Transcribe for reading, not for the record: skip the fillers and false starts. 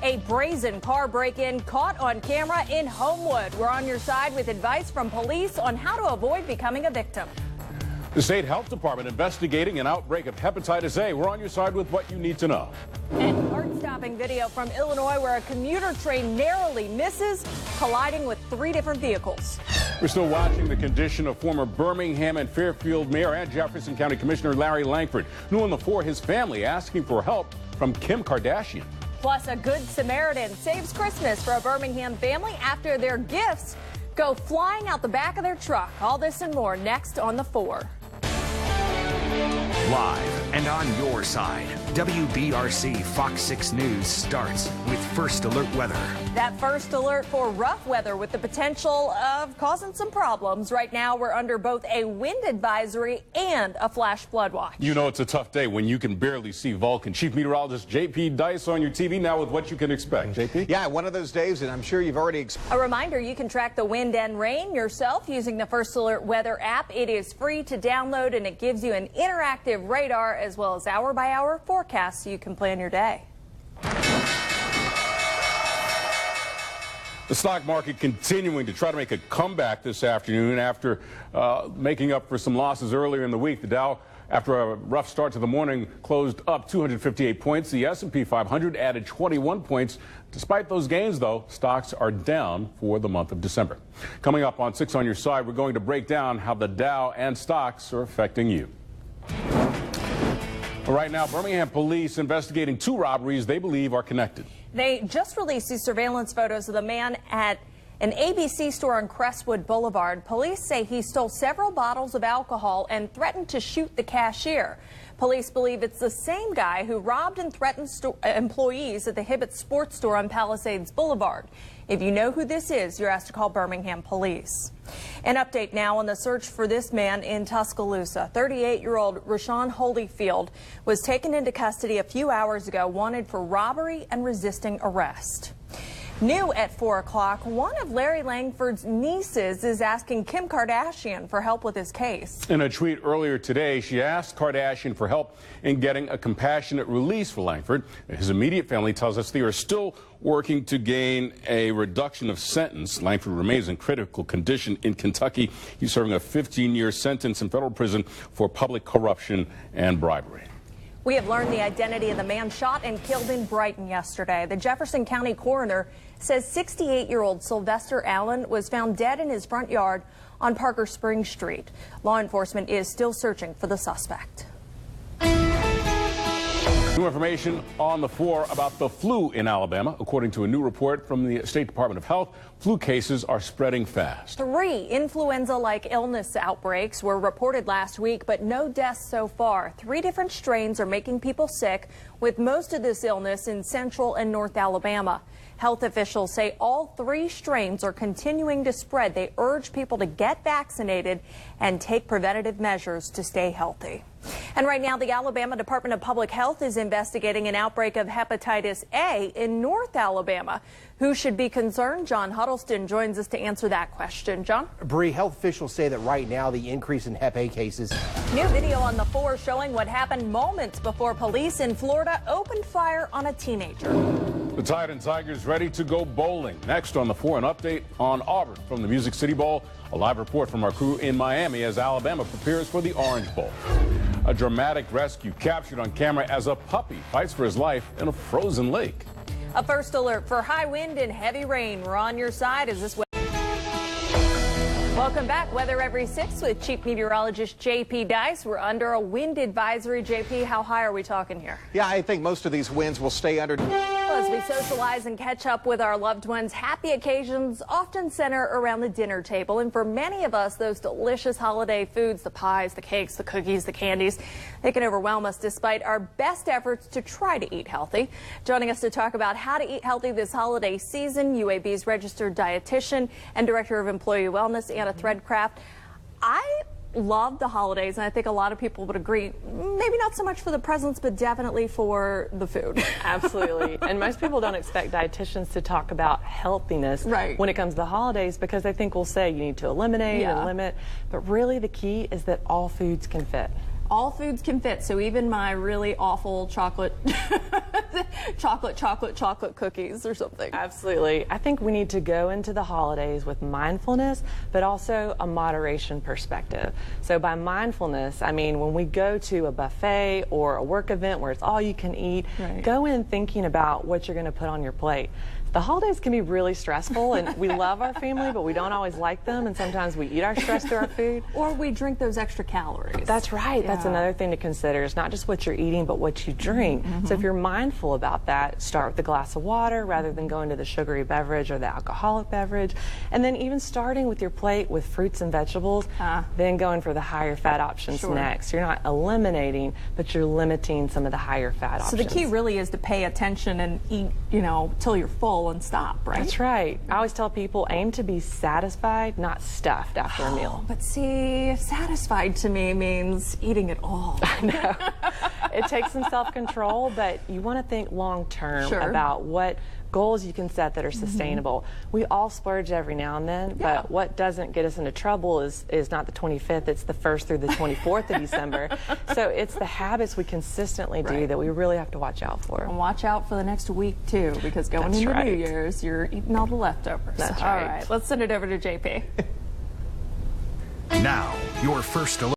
A brazen car break-in caught on camera in Homewood. We're on your side with advice from police on how to avoid becoming a victim. The state health department investigating an outbreak of hepatitis A. We're on your side with what you need to know. And heart-stopping video from Illinois where a commuter train narrowly misses, colliding with 3 different vehicles. We're still watching the condition of former Birmingham and Fairfield Mayor and Jefferson County Commissioner Larry Langford. New on the 4, his family asking for help from Kim Kardashian. Plus, a good Samaritan saves Christmas for a Birmingham family after their gifts go flying out the back of their truck. All this and more next on the 4. Live and on your side, WBRC Fox 6 News starts with First Alert Weather. That first alert for rough weather with the potential of causing some problems. Right now, we're under both a wind advisory and a flash flood watch. You know it's a tough day when you can barely see Vulcan. Chief Meteorologist JP Dice on your TV now with what you can expect. JP? Yeah, one of those days, and I'm sure you've already A reminder, you can track the wind and rain yourself using the First Alert Weather app. It is free to download, and it gives you an interactive radar as well as hour-by-hour forecasts so you can plan your day. The stock market continuing to try to make a comeback this afternoon after making up for some losses earlier in the week. The Dow, after a rough start to the morning, closed up 258 points. The S&P 500 added 21 points. Despite those gains, though, stocks are down for the month of December. Coming up on 6 on your side, we're going to break down how the Dow and stocks are affecting you. Right now, Birmingham police investigating 2 robberies they believe are connected. They just released these surveillance photos of the man at an ABC store on Crestwood Boulevard. Police say he stole several bottles of alcohol and threatened to shoot the cashier. Police believe it's the same guy who robbed and threatened employees at the Hibbett Sports Store on Palisades Boulevard. If you know who this is, you're asked to call Birmingham police. An update now on the search for this man in Tuscaloosa. 38-year-old Rashawn Holyfield was taken into custody a few hours ago, wanted for robbery and resisting arrest. New at 4 o'clock, one of Larry Langford's nieces is asking Kim Kardashian for help with his case. In a tweet earlier today, she asked Kardashian for help in getting a compassionate release for Langford. His immediate family tells us they are still working to gain a reduction of sentence. Langford remains in critical condition in Kentucky. He's serving a 15-year sentence in federal prison for public corruption and bribery. We have learned the identity of the man shot and killed in Brighton yesterday. The Jefferson County coroner says 68-year-old Sylvester Allen was found dead in his front yard on Parker Spring Street. Law enforcement is still searching for the suspect. New information on the 4 about the flu in Alabama. According to a new report from the State Department of Health, flu cases are spreading fast. 3 influenza-like illness outbreaks were reported last week, but no deaths so far. 3 different strains are making people sick, with most of this illness in central and north Alabama. Health officials say all 3 strains are continuing to spread. They urge people to get vaccinated and take preventative measures to stay healthy. And right now, the Alabama Department of Public Health is investigating an outbreak of hepatitis A in North Alabama. Who should be concerned? John Huddleston joins us to answer that question. John? Bree, health officials say that right now the increase in Hep A cases. New video on the 4 showing what happened moments before police in Florida opened fire on a teenager. The Tide and Tigers ready to go bowling. Next on the 4, an update on Auburn from the Music City Bowl. A live report from our crew in Miami as Alabama prepares for the Orange Bowl. A dramatic rescue captured on camera as a puppy fights for his life in a frozen lake. A first alert for high wind and heavy rain. We're on your side as this. Welcome back. Weather every 6 with Chief Meteorologist JP Dice. We're under a wind advisory. JP, how high are we talking here? Yeah, I think most of these winds will stay under. As we socialize and catch up with our loved ones, happy occasions often center around the dinner table. And for many of us, those delicious holiday foods, the pies, the cakes, the cookies, the candies, they can overwhelm us despite our best efforts to try to eat healthy. Joining us to talk about how to eat healthy this holiday season, UAB's registered dietitian and director of employee wellness, Anna Threadcraft. I love the holidays, and I think a lot of people would agree, maybe not so much for the presents, but definitely for the food. Absolutely. And most people don't expect dietitians to talk about healthiness when it comes to the holidays because they think we'll say you need to eliminate and limit, but really the key is that all foods can fit. All foods can fit, so even my really awful chocolate chocolate cookies or something. Absolutely. I think we need to go into the holidays with mindfulness, but also a moderation perspective. So by mindfulness, I mean when we go to a buffet or a work event where it's all you can eat, go in thinking about what you're going to put on your plate. The holidays can be really stressful, and we love our family, but we don't always like them, and sometimes we eat our stress through our food. Or we drink those extra calories. That's right. Yeah. That's another thing to consider. It's not just what you're eating, but what you drink. So if you're mindful about that, start with a glass of water rather than going to the sugary beverage or the alcoholic beverage. And then even starting with your plate with fruits and vegetables, then going for the higher fat options next. You're not eliminating, but you're limiting some of the higher fat options. So the key really is to pay attention and eat, till you're full and stop, right? That's right. I always tell people, aim to be satisfied, not stuffed after a meal. But see, satisfied to me means eating it all. I know. It takes some self-control, but you want to think long-term about what goals you can set that are sustainable. We all splurge every now and then, but what doesn't get us into trouble is not the 25th, it's the 1st through the 24th of December. So it's the habits we consistently do that we really have to watch out for. And watch out for the next week too, because going into New Year's, you're eating all the leftovers. That's right. All right, let's send it over to JP. Now, your first alert.